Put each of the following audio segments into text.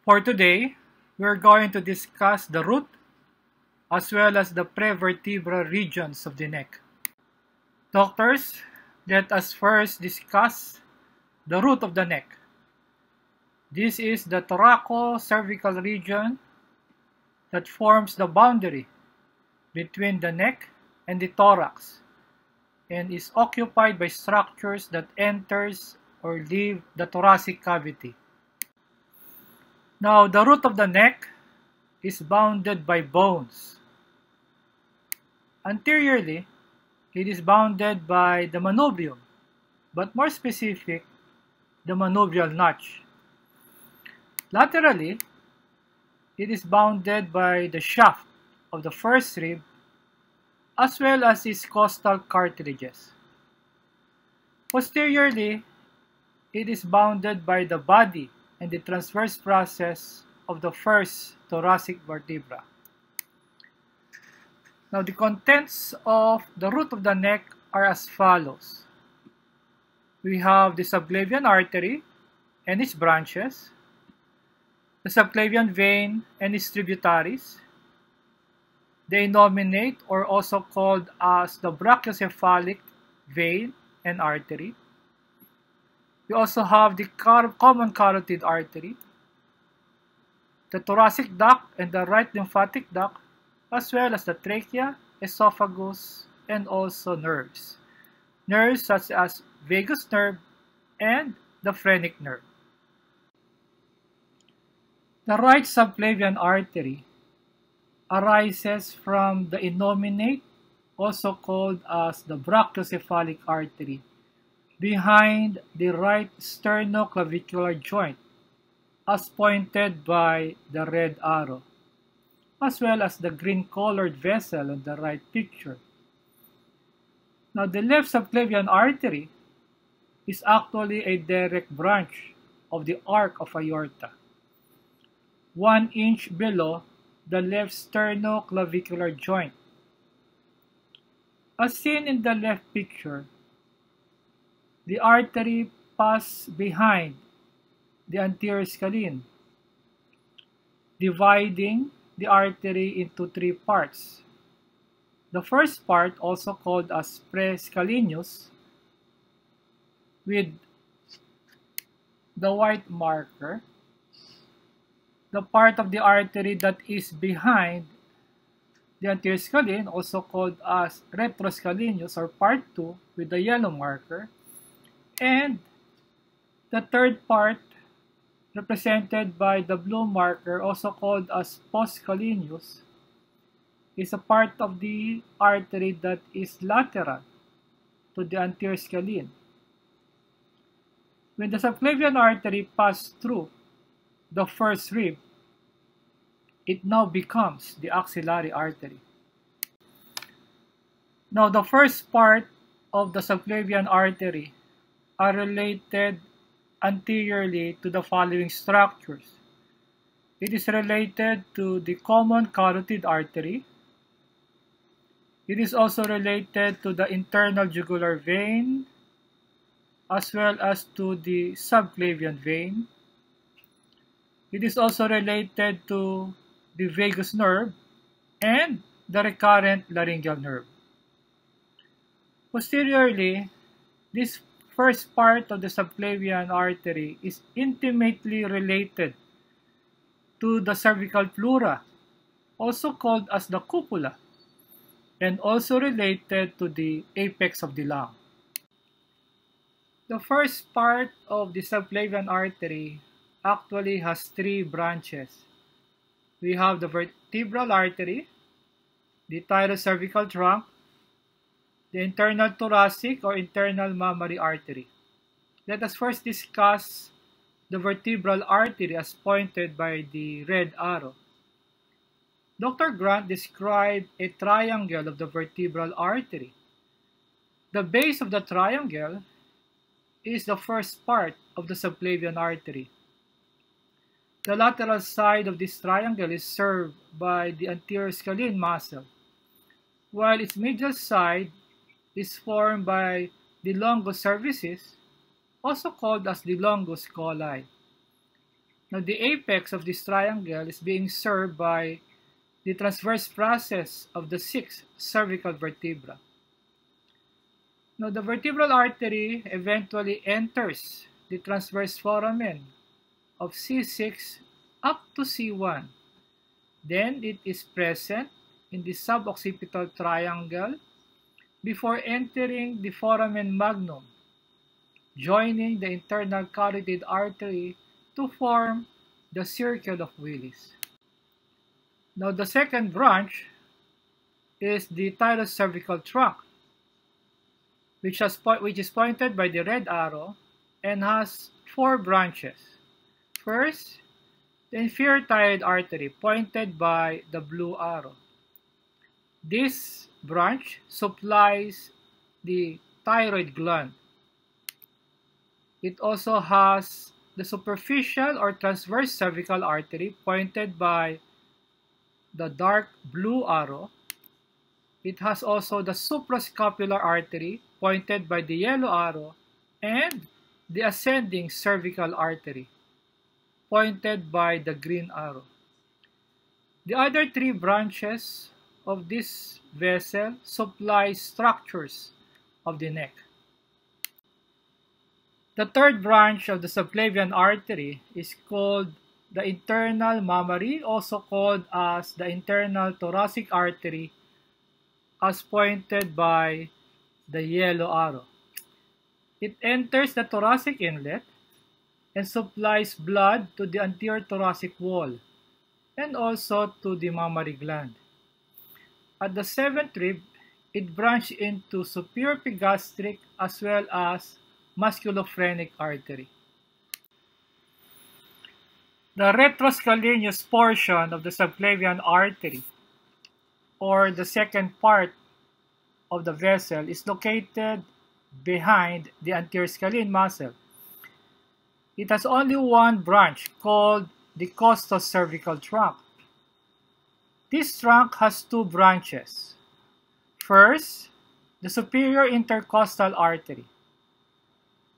For today, we're going to discuss the root as well as the prevertebral regions of the neck. Doctors, let us first discuss the root of the neck. This is the thoracocervical region that forms the boundary between the neck and the thorax and is occupied by structures that enters or leave the thoracic cavity. Now, the root of the neck is bounded by bones. Anteriorly, it is bounded by the manubrium, but more specific, the manubrial notch. Laterally, it is bounded by the shaft of the first rib as well as its costal cartilages. Posteriorly, it is bounded by the body and the transverse process of the first thoracic vertebra. Now, the contents of the root of the neck are as follows. We have the subclavian artery and its branches, the subclavian vein and its tributaries, the innominate, or also called as the brachiocephalic vein and artery. We also have the common carotid artery, the thoracic duct and the right lymphatic duct, as well as the trachea, esophagus, and also nerves. Nerves such as vagus nerve and the phrenic nerve. The right subclavian artery arises from the innominate, also called as the brachiocephalic artery, behind the right sternoclavicular joint, as pointed by the red arrow, as well as the green-colored vessel on the right picture. Now, the left subclavian artery is actually a direct branch of the arc of aorta, 1 inch below the left sternoclavicular joint. As seen in the left picture, the artery passes behind the anterior scalene, dividing the artery into 3 parts. The first part, also called as prescalenus, with the white marker, the part of the artery that is behind the anterior scalene, also called as retroscalenus, or part 2, with the yellow marker, and the third part, represented by the blue marker, also called as postscalenus, is a part of the artery that is lateral to the anterior scalene. When the subclavian artery passes through the first rib, it now becomes the axillary artery. Now, the first part of the subclavian artery are related anteriorly to the following structures. It is related to the common carotid artery. It is also related to the internal jugular vein, as well as to the subclavian vein. It is also related to the vagus nerve and the recurrent laryngeal nerve. Posteriorly, this first part of the subclavian artery is intimately related to the cervical pleura, also called as the cupula, and also related to the apex of the lung. The first part of the subclavian artery actually has 3 branches. We have the vertebral artery, the thyrocervical trunk, the internal thoracic or internal mammary artery. Let us first discuss the vertebral artery as pointed by the red arrow. Dr. Grant described a triangle of the vertebral artery. The base of the triangle is the first part of the subclavian artery. The lateral side of this triangle is served by the anterior scalene muscle, while its medial side is formed by the longus cervicis, also called as the longus colli. Now, the apex of this triangle is being served by the transverse process of the 6 cervical vertebra. Now, the vertebral artery eventually enters the transverse foramen of C6 up to C1. Then it is present in the suboccipital triangle before entering the foramen magnum, joining the internal carotid artery to form the circle of Willis. Now, the second branch is the thyrocervical trunk, which is pointed by the red arrow and has 4 branches. First, the inferior thyroid artery, pointed by the blue arrow. This branch supplies the thyroid gland. It also has the superficial or transverse cervical artery, pointed by the dark blue arrow. It has also the suprascapular artery, pointed by the yellow arrow, and the ascending cervical artery, pointed by the green arrow. The other 3 branches of this vessel supply structures of the neck. The third branch of the subclavian artery is called the internal mammary, also called as the internal thoracic artery, as pointed by the yellow arrow. It enters the thoracic inlet and supplies blood to the anterior thoracic wall and also to the mammary gland. At the 7th rib, it branches into superior epigastric as well as musculophrenic artery. The retroscaleneous portion of the subclavian artery, or the second part of the vessel, is located behind the anterior scalene muscle. It has only one branch called the costocervical trunk. This trunk has 2 branches. First, the superior intercostal artery.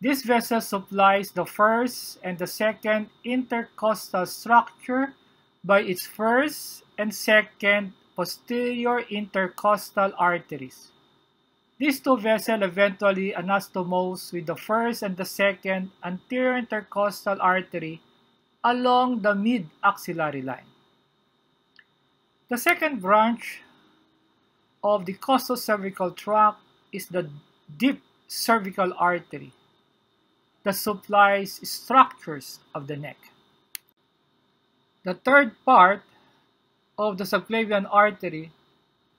This vessel supplies the first and the second intercostal structure by its first and second posterior intercostal arteries. These 2 vessels eventually anastomose with the first and the second anterior intercostal artery along the mid-axillary line. The second branch of the costocervical trunk is the deep cervical artery that supplies structures of the neck. The third part of the subclavian artery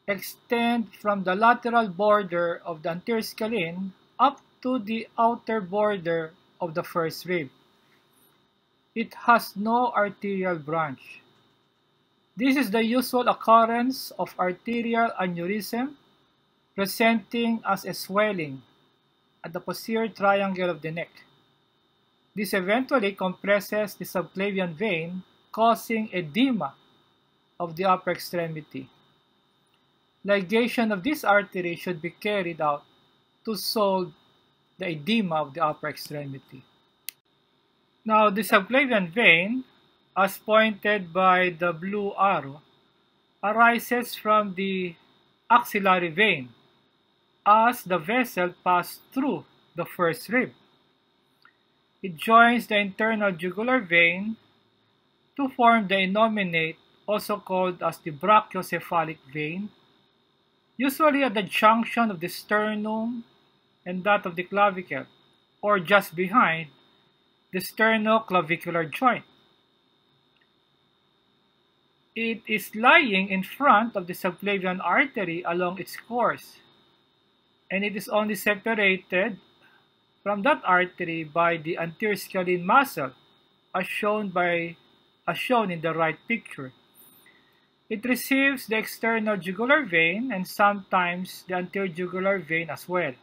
extends from the lateral border of the anterior scalene up to the outer border of the first rib. It has no arterial branch. This is the usual occurrence of arterial aneurysm, presenting as a swelling at the posterior triangle of the neck. This eventually compresses the subclavian vein, causing edema of the upper extremity. Ligation of this artery should be carried out to solve the edema of the upper extremity. Now, the subclavian vein, as pointed by the blue arrow, arises from the axillary vein as the vessel passes through the first rib. It joins the internal jugular vein to form the innominate, also called as the brachiocephalic vein, usually at the junction of the sternum and that of the clavicle, or just behind the sternoclavicular joint. It is lying in front of the subclavian artery along its course, and it is only separated from that artery by the anterior scalene muscle, as shown in the right picture. It receives the external jugular vein and sometimes the anterior jugular vein as well.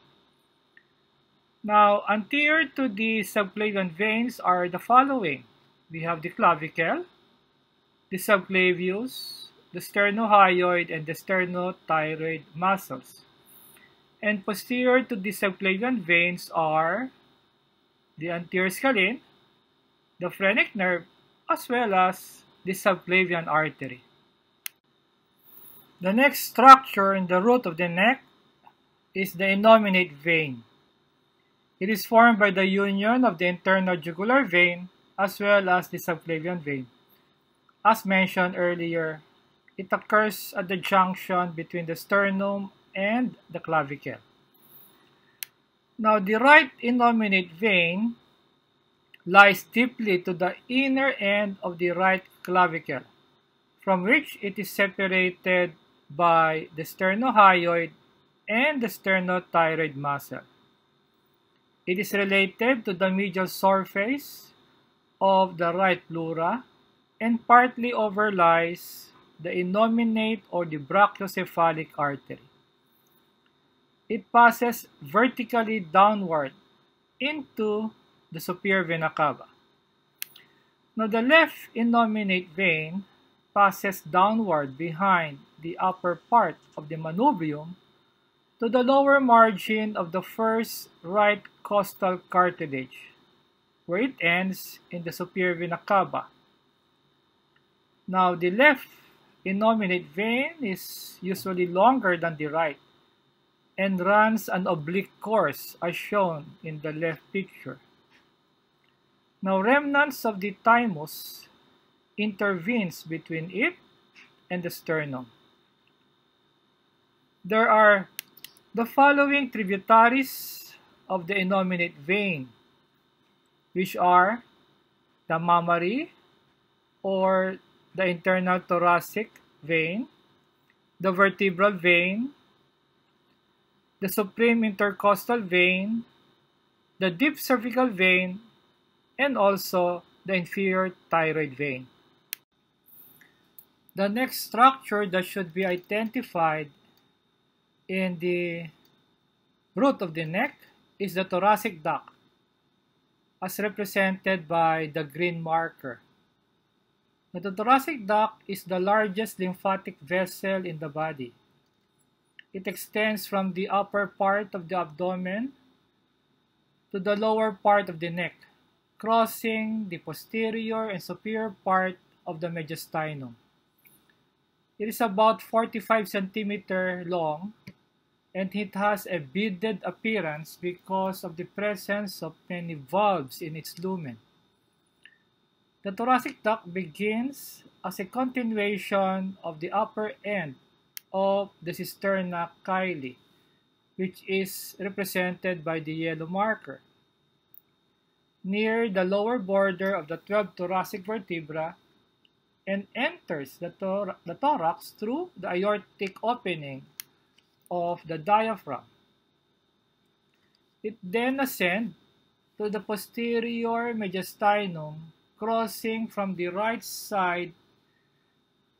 Now, anterior to the subclavian veins are the following. We have the clavicle, the subclavius, the sternohyoid, and the sternothyroid muscles. And posterior to the subclavian veins are the anterior scalene, the phrenic nerve, as well as the subclavian artery. The next structure in the root of the neck is the innominate vein. It is formed by the union of the internal jugular vein as well as the subclavian vein. As mentioned earlier, it occurs at the junction between the sternum and the clavicle. Now, the right innominate vein lies deeply to the inner end of the right clavicle, from which it is separated by the sternohyoid and the sternothyroid muscle. It is related to the medial surface of the right pleura and partly overlies the innominate or the brachiocephalic artery. It passes vertically downward into the superior vena cava. Now, the left innominate vein passes downward behind the upper part of the manubrium to the lower margin of the first right costal cartilage, where it ends in the superior vena cava. Now, the left innominate vein is usually longer than the right and runs an oblique course as shown in the left picture. Now, remnants of the thymus intervenes between it and the sternum. There are the following tributaries of the innominate vein, which are the mammary or the internal thoracic vein, the vertebral vein, the supreme intercostal vein, the deep cervical vein, and also the inferior thyroid vein. The next structure that should be identified in the root of the neck is the thoracic duct, as represented by the green marker. The thoracic duct is the largest lymphatic vessel in the body. It extends from the upper part of the abdomen to the lower part of the neck, crossing the posterior and superior part of the mediastinum. It is about 45 centimeters long, and it has a beaded appearance because of the presence of many valves in its lumen. The thoracic duct begins as a continuation of the upper end of the cisterna chyli, which is represented by the yellow marker, near the lower border of the 12 thoracic vertebra, and enters the thorax through the aortic opening of the diaphragm. It then ascends to the posterior mediastinum, crossing from the right side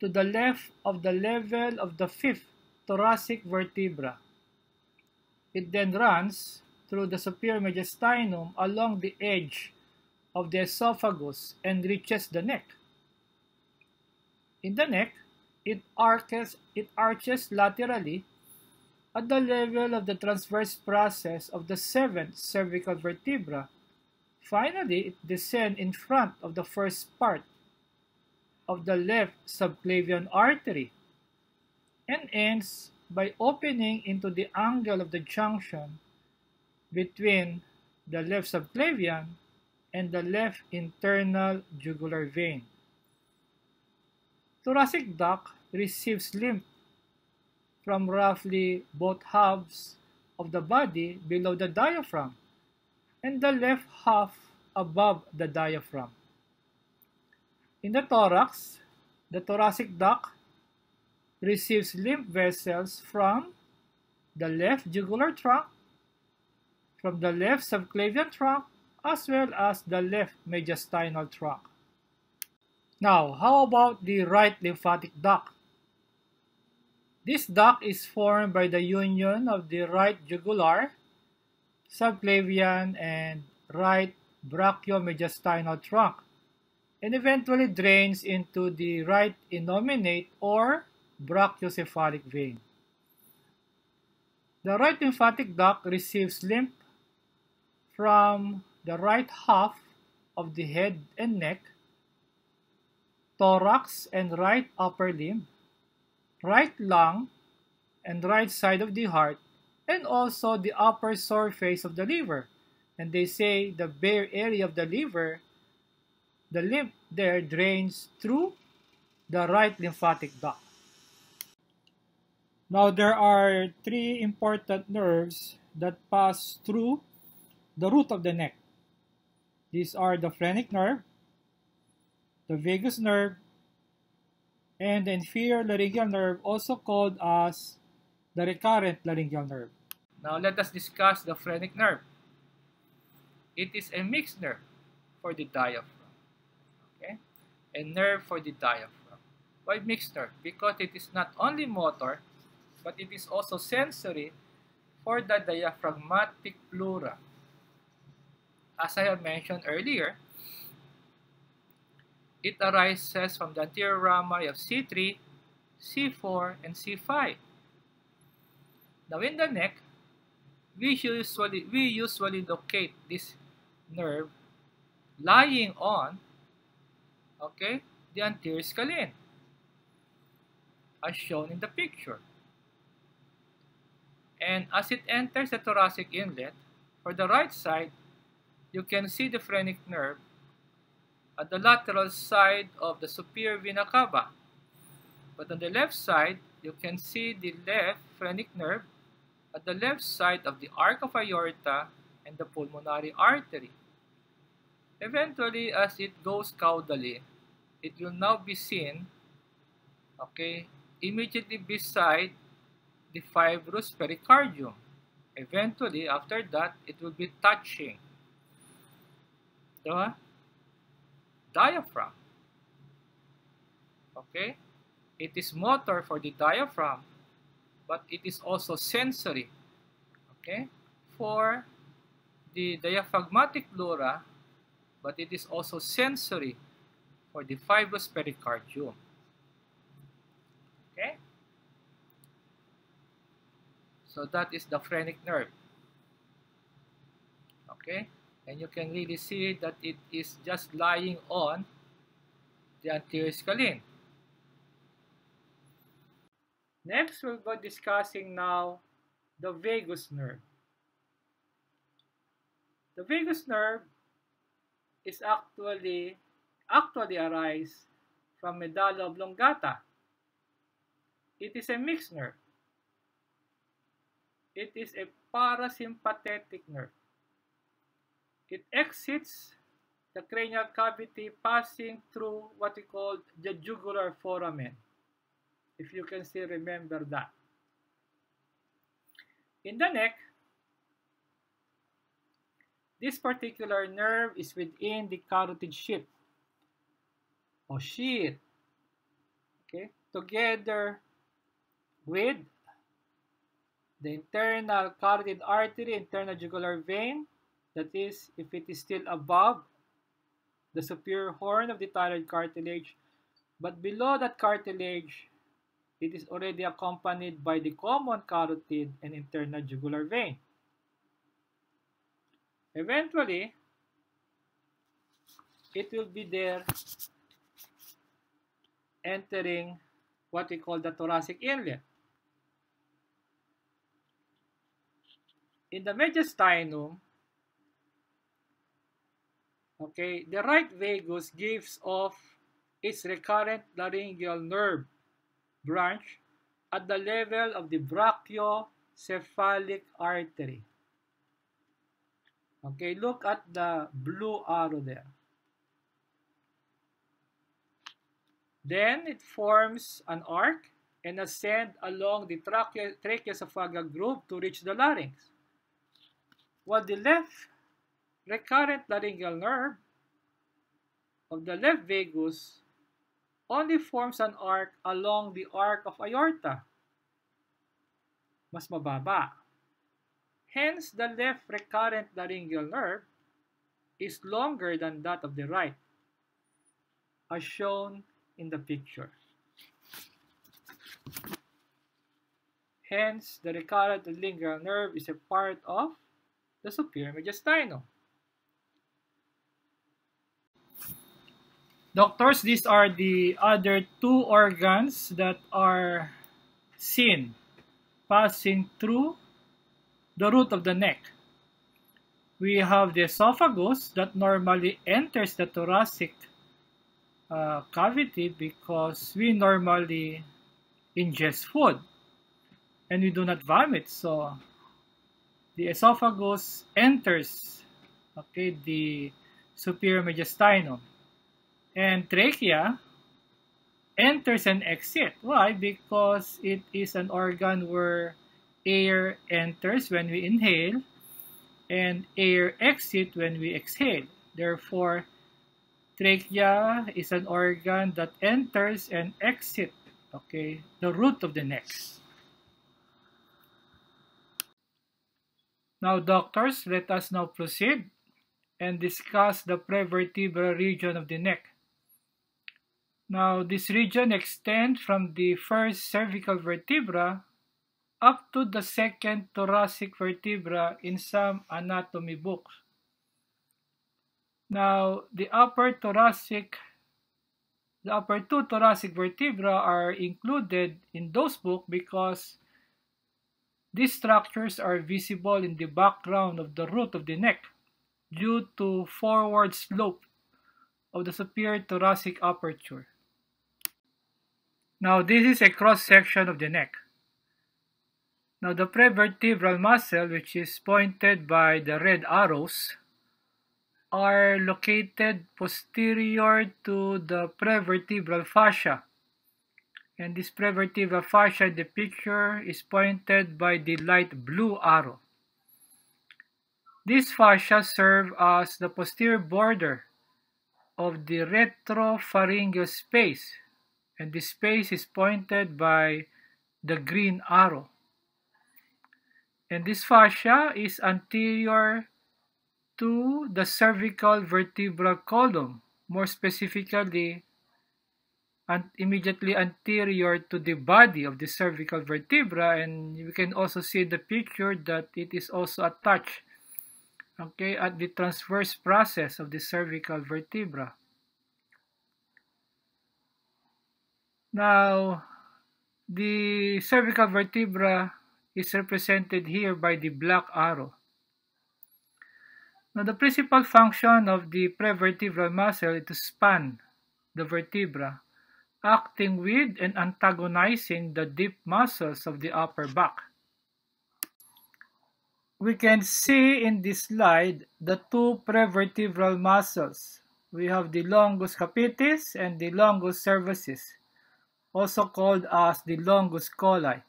to the left of the level of the 5th thoracic vertebra. It then runs through the superior mediastinum along the edge of the esophagus and reaches the neck. In the neck, it arches laterally at the level of the transverse process of the 7th cervical vertebra. Finally, it descends in front of the first part of the left subclavian artery and ends by opening into the angle of the junction between the left subclavian and the left internal jugular vein. Thoracic duct receives lymph from roughly both halves of the body below the diaphragm and the left half above the diaphragm. In the thorax, the thoracic duct receives lymph vessels from the left jugular trunk, from the left subclavian trunk, as well as the left mediastinal trunk. Now, how about the right lymphatic duct? This duct is formed by the union of the right jugular, subclavian, and right brachiomediastinal trunk, and eventually drains into the right innominate or brachiocephalic vein. The right lymphatic duct receives lymph from the right half of the head and neck, thorax and right upper limb, right lung and right side of the heart, and also the upper surface of the liver. And they say the bare area of the liver, the lymph there drains through the right lymphatic duct. Now there are three important nerves that pass through the root of the neck. These are the phrenic nerve, the vagus nerve, and the inferior laryngeal nerve, also called as the recurrent laryngeal nerve. Now let us discuss the phrenic nerve. It is a mixed nerve for the diaphragm. Okay? A nerve for the diaphragm. Why mixed nerve? Because it is not only motor, but it is also sensory for the diaphragmatic pleura. As I have mentioned earlier, it arises from the anterior rami of C3, C4, and C5. Now in the neck, we usually locate this nerve lying on, okay, the anterior scalene, as shown in the picture. And as it enters the thoracic inlet, for the right side, you can see the phrenic nerve at the lateral side of the superior vena cava. But on the left side, you can see the left phrenic nerve at the left side of the arc of aorta and the pulmonary artery. Eventually, as it goes caudally, it will now be seen, okay, immediately beside the fibrous pericardium. Eventually, after that, it will be touching the diaphragm. Okay? It is motor for the diaphragm, but it is also sensory, okay, for the diaphragmatic pleura, but it is also sensory for the fibrous pericardium. Okay? So that is the phrenic nerve. Okay? And you can really see that it is just lying on the anterior scalene. Next, we'll go discussing now the vagus nerve. The vagus nerve is actually arise from medulla oblongata. It is a mixed nerve. It is a parasympathetic nerve. It exits the cranial cavity passing through what we call the jugular foramen, if you can still remember that. In the neck, this particular nerve is within the carotid sheath, or sheath, okay, together with the internal carotid artery, internal jugular vein, that is, if it is still above the superior horn of the thyroid cartilage, but below that cartilage, it is already accompanied by the common carotid and internal jugular vein. Eventually, it will be there entering what we call the thoracic inlet. In the mediastinum, okay, the right vagus gives off its recurrent laryngeal nerve branch at the level of the brachiocephalic artery. Okay, look at the blue arrow there. Then it forms an arc and ascend along the tracheoesophageal groove to reach the larynx. While the left recurrent laryngeal nerve of the left vagus only forms an arc along the arc of aorta, mas mababa. Hence, the left recurrent laryngeal nerve is longer than that of the right, as shown in the picture. Hence, the recurrent laryngeal nerve is a part of the superior mediastinum. Doctors, these are the other two organs that are seen passing through the root of the neck. We have the esophagus that normally enters the thoracic cavity because we normally ingest food and we do not vomit. So the esophagus enters, the superior mediastinum. And trachea enters and exits. Why? Because it is an organ where air enters when we inhale and air exits when we exhale. Therefore, trachea is an organ that enters and exits, the root of the neck. Now, doctors, let us now proceed and discuss the prevertebral region of the neck. Now, this region extends from the first cervical vertebra up to the second thoracic vertebra in some anatomy books. Now, the upper two thoracic vertebra are included in those books because these structures are visible in the background of the root of the neck due to forward slope of the superior thoracic aperture. Now, this is a cross-section of the neck. Now, the prevertebral muscle, which is pointed by the red arrows, are located posterior to the prevertebral fascia. And this prevertebral fascia in the picture is pointed by the light blue arrow. These fascia serve as the posterior border of the retropharyngeal space, and this space is pointed by the green arrow. And this fascia is anterior to the cervical vertebral column, more specifically immediately anterior to the body of the cervical vertebra, and you can also see in the picture that it is also attached at the transverse process of the cervical vertebra. Now, the cervical vertebra is represented here by the black arrow. Now, the principal function of the prevertebral muscle is to span the vertebra, acting with and antagonizing the deep muscles of the upper back. We can see in this slide the two prevertebral muscles. We have the longus capitis and the longus cervicis, also called as the longus colli.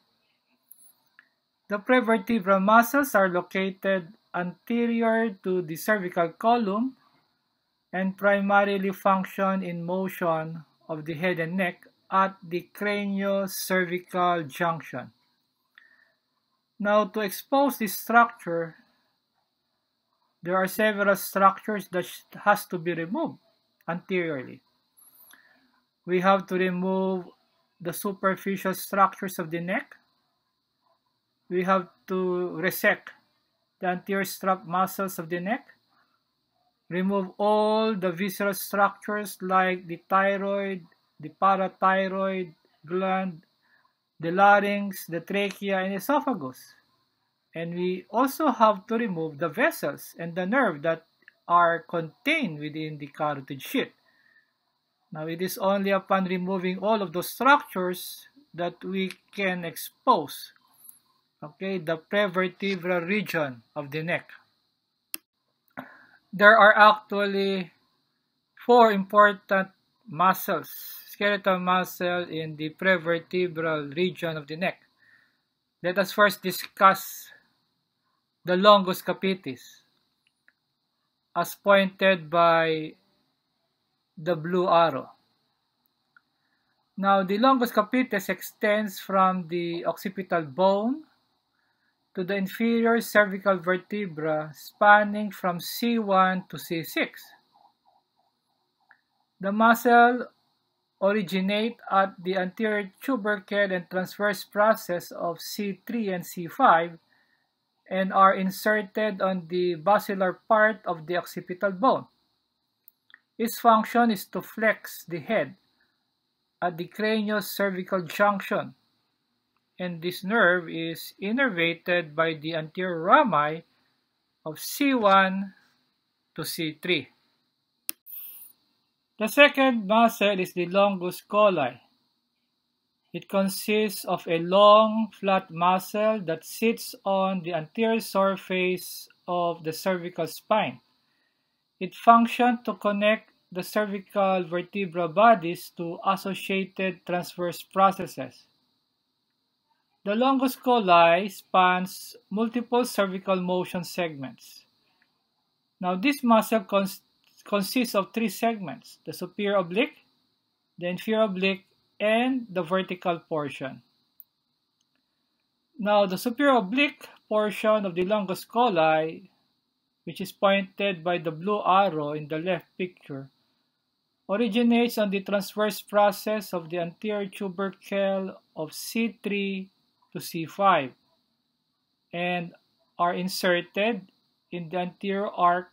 The prevertebral muscles are located anterior to the cervical column and primarily function in motion of the head and neck at the craniocervical junction. Now, to expose this structure, there are several structures that has to be removed anteriorly. We have to remove the superficial structures of the neck. We have to resect the anterior strap muscles of the neck, remove all the visceral structures like the thyroid, the parathyroid gland, the larynx, the trachea, and esophagus. And we also have to remove the vessels and the nerve that are contained within the carotid sheath. Now, it is only upon removing all of those structures that we can expose the prevertebral region of the neck. There are actually four important muscles, skeletal muscle in the prevertebral region of the neck. Let us first discuss the longus capitis, as pointed by the blue arrow. Now, the longus capitis extends from the occipital bone to the inferior cervical vertebra, spanning from C1 to C6. The muscle originates at the anterior tubercle and transverse process of C3 and C5 and are inserted on the basilar part of the occipital bone. Its function is to flex the head at the craniocervical junction, and this nerve is innervated by the anterior rami of C1 to C3. The second muscle is the longus colli. It consists of a long, flat muscle that sits on the anterior surface of the cervical spine. It functions to connect the cervical vertebral bodies to associated transverse processes. The longus colli spans multiple cervical motion segments. Now, this muscle consists of three segments: the superior oblique, the inferior oblique, and the vertical portion. Now, the superior oblique portion of the longus colli, which is pointed by the blue arrow in the left picture, originates on the transverse process of the anterior tubercle of C3 to C5 and are inserted in the anterior arc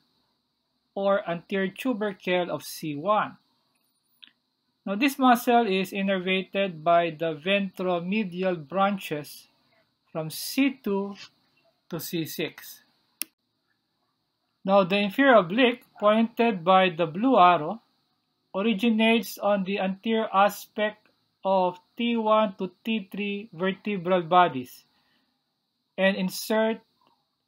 or anterior tubercle of C1. Now, this muscle is innervated by the ventromedial branches from C2 to C6. Now, the inferior oblique, pointed by the blue arrow, originates on the anterior aspect of T1 to T3 vertebral bodies and insert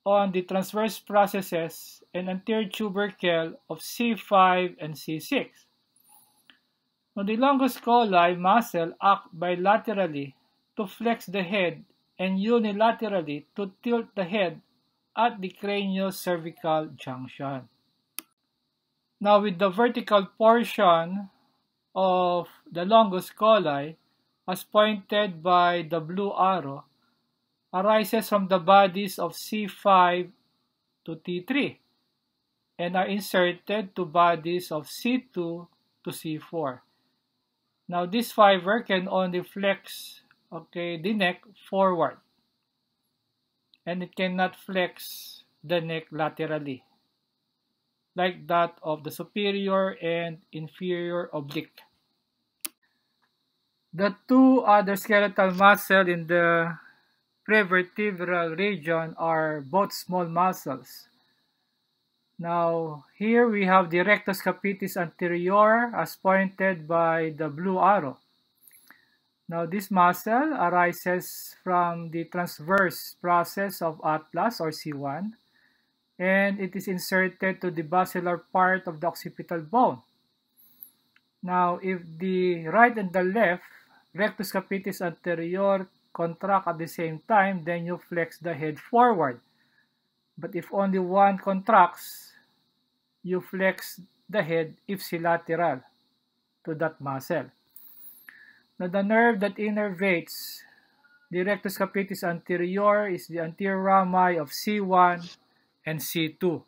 on the transverse processes and anterior tubercle of C5 and C6. Now, the longus colli muscle acts bilaterally to flex the head and unilaterally to tilt the head at the craniocervical junction. Now, with the vertical portion of the longus colli, as pointed by the blue arrow, arises from the bodies of C5 to T3 and are inserted to bodies of C2 to C4. Now, this fiber can only flex the neck forward, and it cannot flex the neck laterally, like that of the superior and inferior oblique. The two other skeletal muscles in the prevertebral region are both small muscles. Now, here we have the rectus capitis anterior as pointed by the blue arrow. Now, this muscle arises from the transverse process of atlas or C1, and it is inserted to the basilar part of the occipital bone. Now, if the right and the left rectus capitis anterior contract at the same time, then you flex the head forward. But if only one contracts, you flex the head ipsilateral to that muscle. Now, the nerve that innervates the rectus capitis anterior is the anterior rami of C1 and C2.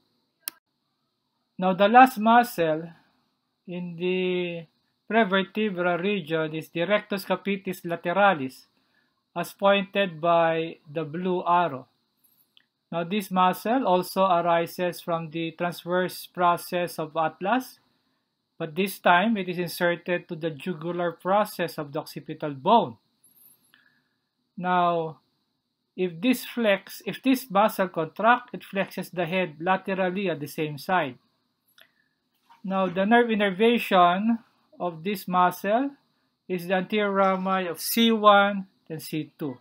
Now, the last muscle in the prevertebral region is the rectus capitis lateralis, as pointed by the blue arrow. Now, this muscle also arises from the transverse process of atlas, but this time it is inserted to the jugular process of the occipital bone. Now, if this muscle contracts, it flexes the head laterally at the same side. Now, the nerve innervation of this muscle is the anterior rami of C1 and C2.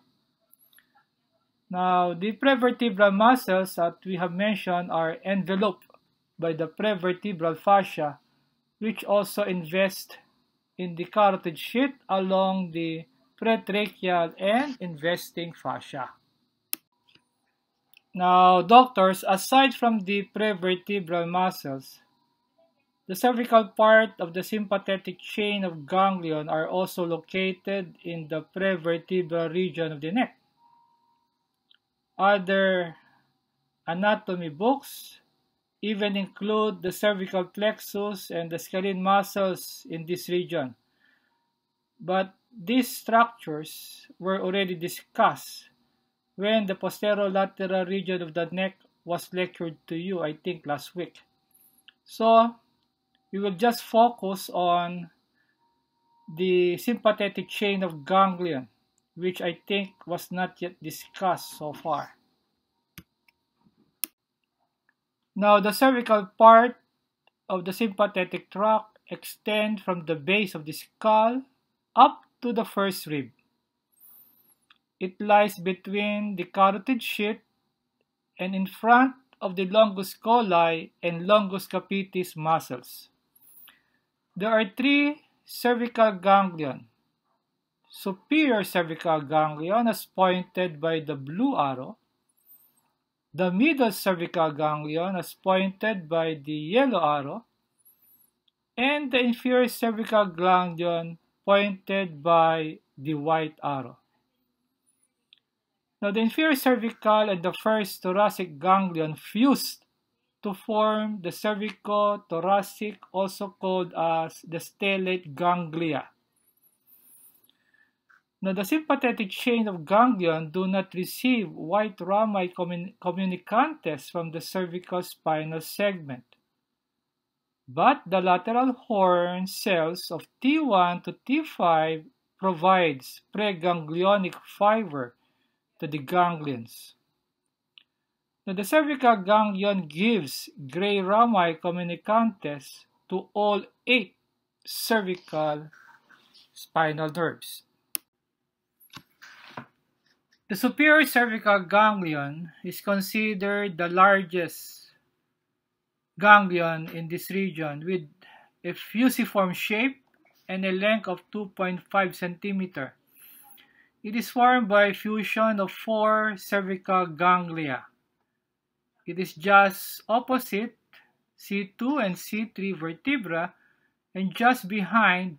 Now, the prevertebral muscles that we have mentioned are enveloped by the prevertebral fascia, which also invest in the carotid sheath along the pretracheal and investing fascia. Now, doctors, aside from the prevertebral muscles, the cervical part of the sympathetic chain of ganglion are also located in the prevertebral region of the neck. Other anatomy books even include the cervical plexus and the scalene muscles in this region. But these structures were already discussed when the posterolateral region of the neck was lectured to you, I think, last week. So, we will just focus on the sympathetic chain of ganglion, which I think was not yet discussed so far. Now, the cervical part of the sympathetic tract extends from the base of the skull up to the first rib. It lies between the carotid sheath and in front of the longus colli and longus capitis muscles. There are three cervical ganglion. Superior cervical ganglion as pointed by the blue arrow, the middle cervical ganglion as pointed by the yellow arrow, and the inferior cervical ganglion pointed by the white arrow. Now, the inferior cervical and the first thoracic ganglion fused to form the cervicothoracic, also called as the stellate ganglia. Now, the sympathetic chain of ganglion do not receive white rami communicantes from the cervical spinal segment, but the lateral horn cells of T1 to T5 provides preganglionic fiber to the ganglions. Now, the cervical ganglion gives gray rami communicantes to all 8 cervical spinal nerves. The superior cervical ganglion is considered the largest ganglion in this region with a fusiform shape and a length of 2.5 cm. It is formed by fusion of 4 cervical ganglia. It is just opposite C2 and C3 vertebra and just behind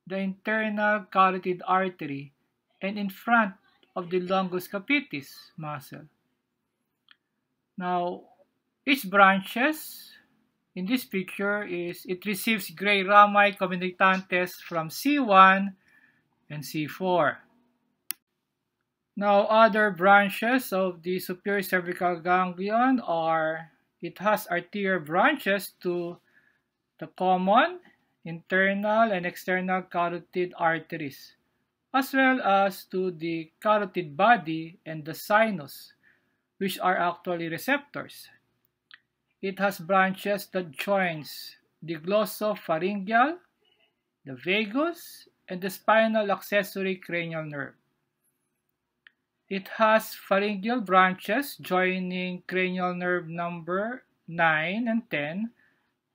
the internal carotid artery and in front of the longus capitis muscle. Now, its branches in this picture it receives gray rami communicantes from C1 and C4. Now, other branches of the superior cervical ganglion are, it has arterial branches to the common, internal, and external carotid arteries, as well as to the carotid body and the sinus, which are actually receptors. It has branches that joins the glossopharyngeal, the vagus, and the spinal accessory cranial nerve. It has pharyngeal branches joining cranial nerve number 9 and 10,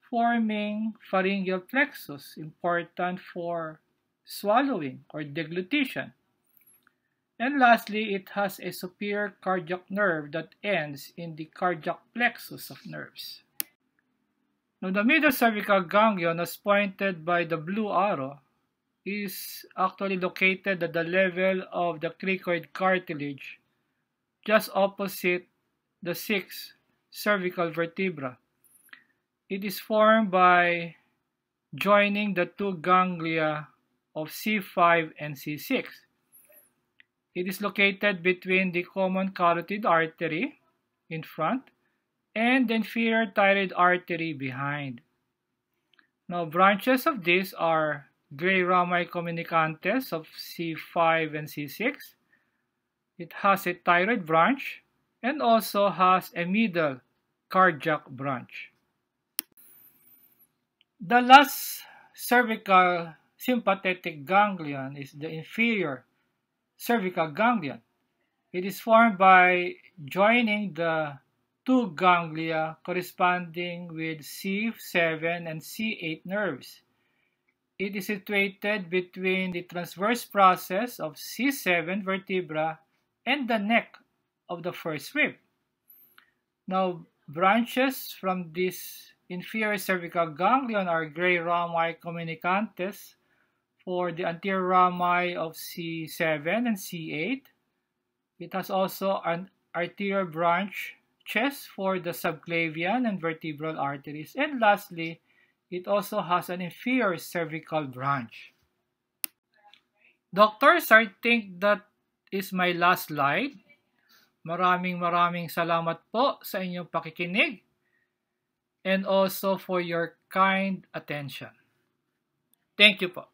forming pharyngeal plexus, important for swallowing or deglutition. And lastly, it has a superior cardiac nerve that ends in the cardiac plexus of nerves. Now, the middle cervical ganglion, as pointed by the blue arrow, is actually located at the level of the cricoid cartilage, just opposite the 6th cervical vertebra. It is formed by joining the 2 ganglia of C5 and C6. It is located between the common carotid artery in front and the inferior thyroid artery behind. Now, branches of this are gray rami communicantes of C5 and C6. It has a thyroid branch and also has a middle cardiac branch. The last cervical sympathetic ganglion is the inferior cervical ganglion. It is formed by joining the 2 ganglia corresponding with C7 and C8 nerves. It is situated between the transverse process of C7 vertebra and the neck of the first rib. Now, branches from this inferior cervical ganglion are gray rami communicantes for the anterior rami of C7 and C8. It has also an arterial branch chest for the subclavian and vertebral arteries. And lastly, it also has an inferior cervical branch. Doctors, I think that is my last slide. Maraming salamat po sa inyong pakikinig. and also for your kind attention. Thank you po.